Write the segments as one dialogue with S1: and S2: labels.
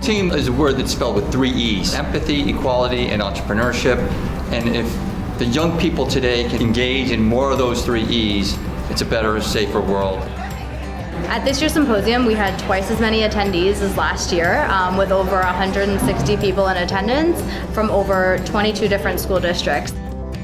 S1: Team is a word that's spelled with 3 E's: empathy, equality, and entrepreneurship. And if the young people today can engage in more of those 3 E's, it's a better, safer world.
S2: At this year's symposium, we had twice as many attendees as last year, with over 160 people in attendance from over 22 different school districts.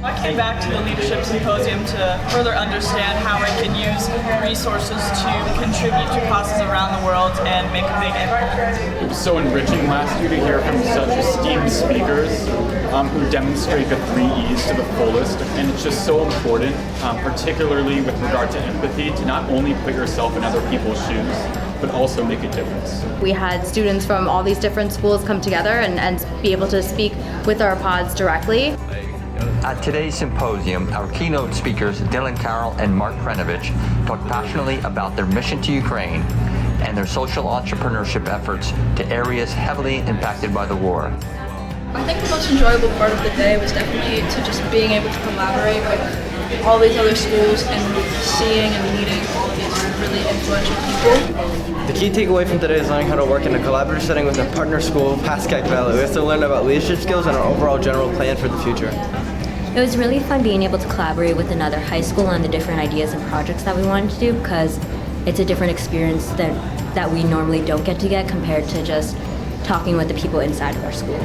S3: I came back to the Leadership Symposium to further understand how I can use resources to contribute to causes around the world and make a big impact.
S4: It was so enriching last year to hear from such esteemed speakers who demonstrate the 3 E's to the fullest, and it's just so important, particularly with regard to empathy, to not only put yourself in other people's shoes, but also make a difference.
S2: We had students from all these different schools come together and be able to speak with our pods directly.
S1: At today's symposium, our keynote speakers, Dylan Carroll and Mark Krenovich, talked passionately about their mission to Ukraine and their social entrepreneurship efforts to areas heavily impacted by the war.
S5: I think the most enjoyable part of the day was definitely to just being able to collaborate with all these other schools and seeing and meeting all of these really influential people.
S6: The key takeaway from today is learning how to work in a collaborative setting with a partner school, Pascack Valley. We have to learn about leadership skills and our overall general plan for the future.
S7: It was really fun being able to collaborate with another high school on the different ideas and projects that we wanted to do, because it's a different experience that we normally don't get to get compared to just talking with the people inside of our school.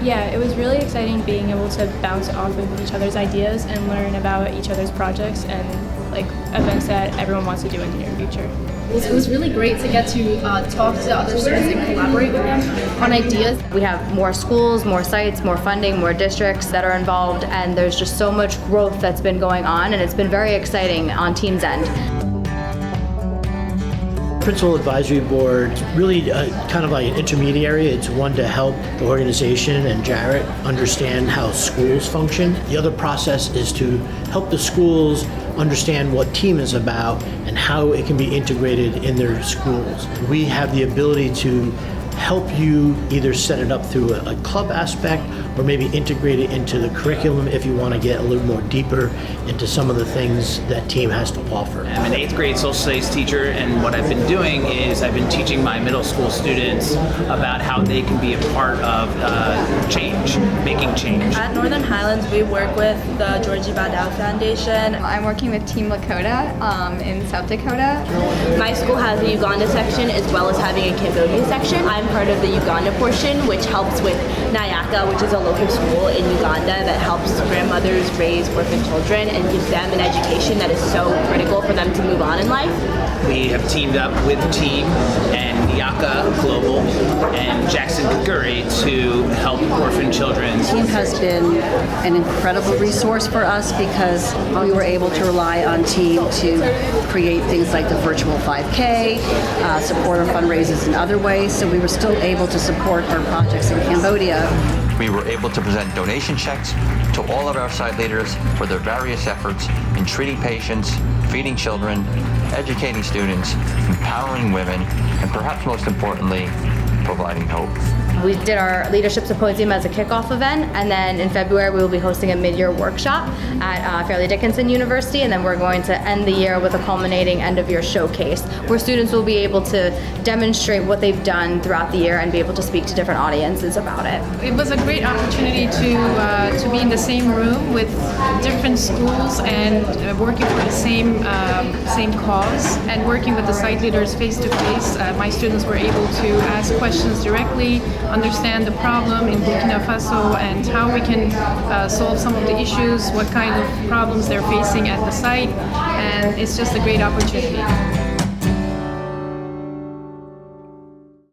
S8: Yeah, it was really exciting being able to bounce off of each other's ideas and learn about each other's projects and like events that everyone wants to do in the near future.
S9: It was really great to get to talk to other students and collaborate with them on ideas.
S2: We have more schools, more sites, more funding, more districts that are involved, and there's just so much growth that's been going on, and it's been very exciting on Team's end.
S10: Principal Advisory Board is really kind of like an intermediary. It's one to help the organization and Jarrett understand how schools function. The other process is to help the schools understand what Team is about and how it can be integrated in their schools. We have the ability to help you either set it up through a club aspect or maybe integrate it into the curriculum if you want to get a little more deeper into some of the things that Team has to offer.
S11: I'm an 8th grade social studies teacher, and what I've been doing is I've been teaching my middle school students about how they can be a part of change, making change.
S5: At Northern Highlands, we work with the Georgie Badow Foundation.
S12: I'm working with Team Lakota in South Dakota.
S13: My school has a Uganda section as well as having a Cambodia section. I'm part of the Uganda portion, which helps with Nayaka, which is a local school in Uganda that helps grandmothers raise orphan children and gives them an education that is so critical for them to move on in life.
S11: We have teamed up with Team and Nayaka Global and Jackson Kaguri to help orphan children.
S14: Team has been an incredible resource for us because we were able to rely on Team to create things like the virtual 5K, support our fundraisers in other ways, so we were still able to support our projects in Cambodia.
S1: We were able to present donation checks to all of our site leaders for their various efforts in treating patients, feeding children, educating students, empowering women, and perhaps most importantly, providing hope.
S2: We did our Leadership Symposium as a kickoff event, and then in February we will be hosting a mid-year workshop at Fairleigh Dickinson University, and then we're going to end the year with a culminating end-of-year showcase where students will be able to demonstrate what they've done throughout the year and be able to speak to different audiences about it.
S8: It was a great opportunity to be in the same room with different schools and working for the same cause, and working with the site leaders face to face. My students were able to ask questions directly, understand the problem in Burkina Faso and how we can solve some of the issues, what kind of problems they're facing at the site, and it's just a great opportunity.